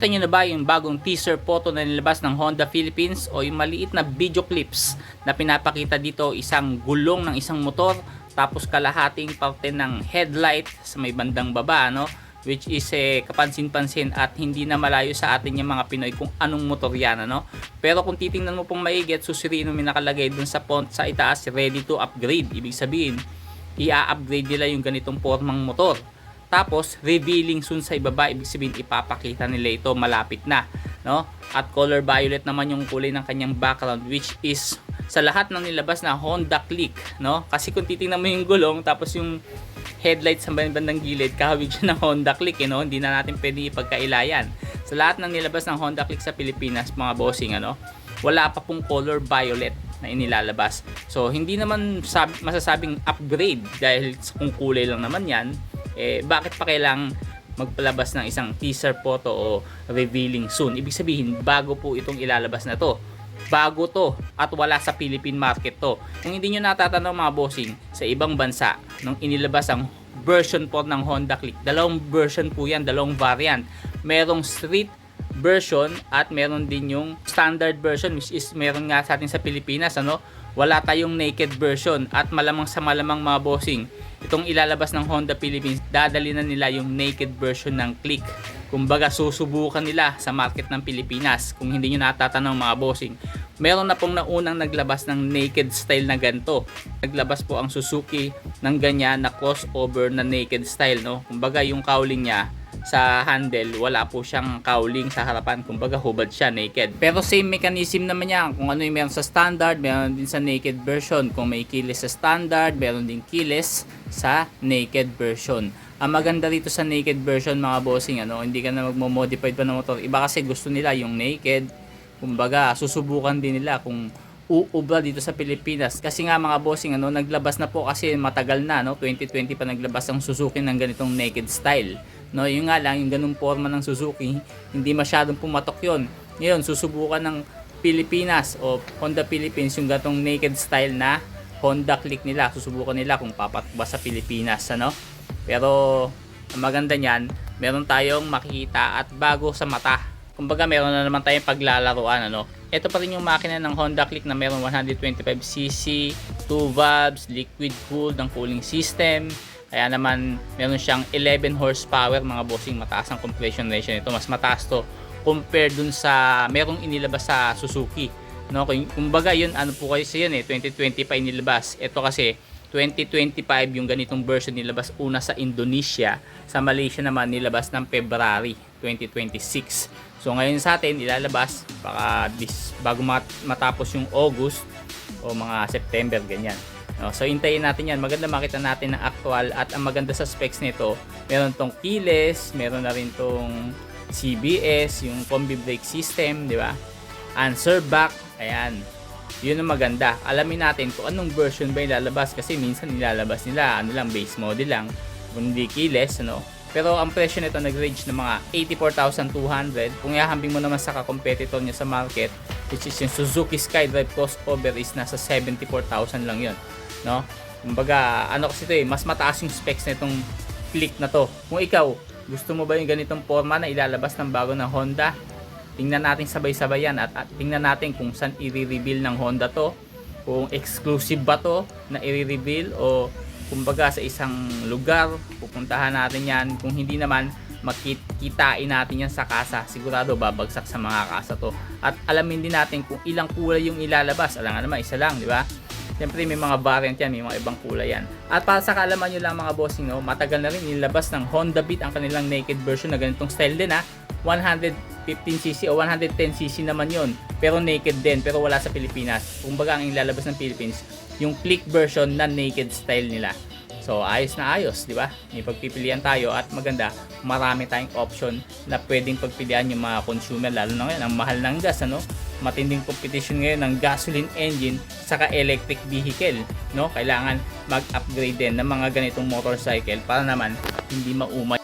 Nakita nyo na ba yung bagong teaser photo na nilabas ng Honda Philippines o yung maliit na video clips na pinapakita dito, isang gulong ng isang motor tapos kalahating parte ng headlight sa may bandang baba, no? Which is kapansin-pansin at hindi na malayo sa atin yung mga Pinoy kung anong motor yan, ano? Pero kung titingnan mo pong maigit, susuriin mo, may nakalagay dun sa font sa itaas, ready to upgrade. Ibig sabihin, i-upgrade nila yung ganitong formang motor. Tapos revealing soon sa ibaba, ibig sabihin ipapakita nila ito malapit na, no? At color violet naman yung kulay ng kanyang background, which is sa lahat ng nilabas na Honda Click, no? Kasi kung titingnan mo yung gulong tapos yung headlight sa bandang gilid, kahawig siya ng Honda Click, no? Hindi na natin pwede ipagkailayan. Sa lahat ng nilabas ng Honda Click sa Pilipinas, mga bossing, ano, wala pa pong color violet na inilalabas. So hindi naman masasabing upgrade dahil kung kulay lang naman yan, bakit pa kailangang magpalabas ng isang teaser photo o revealing soon? Ibig sabihin, bago po itong ilalabas na to. Bago to at wala sa Philippine market to. Kung hindi nyo natatanaw, mga bossing, sa ibang bansa, nung inilabas ang version po ng Honda Click, dalawang version po yan, dalawang variant. Merong street version at meron din yung standard version, which is meron nga sa atin sa Pilipinas, ano? Wala tayong naked version at malamang sa malamang, mga bossing, itong ilalabas ng Honda Philippines, dadali na nila yung naked version ng Click. Kumbaga susubukan nila sa market ng Pilipinas. Kung hindi nyo natatanong, mga bossing, meron na pong naunang naglabas ng naked style na ganito. Naglabas po ang Suzuki ng ganyan na crossover na naked style, no? Kumbaga yung cowling niya sa handle, wala po siyang cowling sa harapan, kumbaga hubad siya, naked. Pero same mechanism naman yan, kung ano yung meron sa standard, meron din sa naked version. Kung may keyless sa standard, meron din keyless sa naked version. Ang maganda rito sa naked version, mga bossing, ano, hindi ka na magmo-modify pa ng motor. Iba kasi gusto nila yung naked, kumbaga susubukan din nila kung uubra dito sa Pilipinas. Kasi nga, mga bossing, ano, naglabas na po kasi matagal na, no, 2020 pa naglabas ang Suzuki ng ganitong naked style. No, yun nga lang, yung ganung forma ng Suzuki, hindi masyadong pumatok yun. Ngayon, susubukan ng Pilipinas o Honda Philippines yung gatong naked style na Honda Click nila. Susubukan nila kung papatakba sa Pilipinas, ano? Pero ang maganda niyan, meron tayong makikita at bago sa mata. Kumbaga, meron na naman tayong paglalaruan, ano? Ito pa rin yung makina ng Honda Click na meron 125cc, 2 valves, liquid cooled ng cooling system. Kaya naman meron siyang 11 horsepower, mga bossing. Mataas ang compression ratio nito. Mas mataas to compared dun sa merong inilabas sa Suzuki, no? Kumbaga yun, ano po kasi yun 2020 pa inilabas. Ito kasi 2025 yung ganitong version nilabas una sa Indonesia. Sa Malaysia naman nilabas ng February 2026. So ngayon sa atin ilalabas baka bago matapos yung August o mga September, ganyan. So hintayin natin yan. Maganda makita natin ng actual. At ang maganda sa specs nito, meron tong keyless, meron na rin tong CBS, yung combi brake system, di ba? Answer back, ayan. Yun ang maganda. Alamin natin kung anong version ba ilalabas, kasi minsan nilalabas nila ano lang, base model lang, hindi keyless, ano. Pero ang presyo nito nag-range ng mga 84,200. Kung ihahambing mo naman sa ka-competitor niya sa market, which is yung Suzuki Skydrive crossover, is nasa 74,000 lang yun, no? Kumbaga, ano kasi ito mas mataas yung specs nitong Click na to. Kung ikaw, gusto mo ba yung ganitong forma na ilalabas ng bago ng Honda? Tingnan natin sabay-sabay yan at tingnan natin kung saan i-reveal ng Honda to. Kung exclusive ba to na i-reveal o kumbaga sa isang lugar, pupuntahan natin yan. Kung hindi naman, makikitain natin yan sa kasa. Sigurado babagsak sa mga kasa to. At alamin din natin kung ilang kulay yung ilalabas. Alam nga naman, isa lang, di ba? Siyempre may mga variant yan, may mga ibang kulay yan. At para sa kaalaman nyo lang, mga bossing, no, matagal na rin nilabas ng Honda Beat ang kanilang naked version na ganitong style din, ha. 115cc o 110cc naman yon, pero naked din, pero wala sa Pilipinas. Kumbaga ang ilalabas ng Philippines, yung Click version na naked style nila. So ayos na ayos, di ba? May pagpipilian tayo at maganda, marami tayong option na pwedeng pagpilian yung mga consumer, lalo na ngayon ang mahal ng gas, ano? Matinding competition ngayon ng gasoline engine saka electric vehicle, no? Kailangan mag-upgrade din ng mga ganitong motorcycle para naman hindi maumay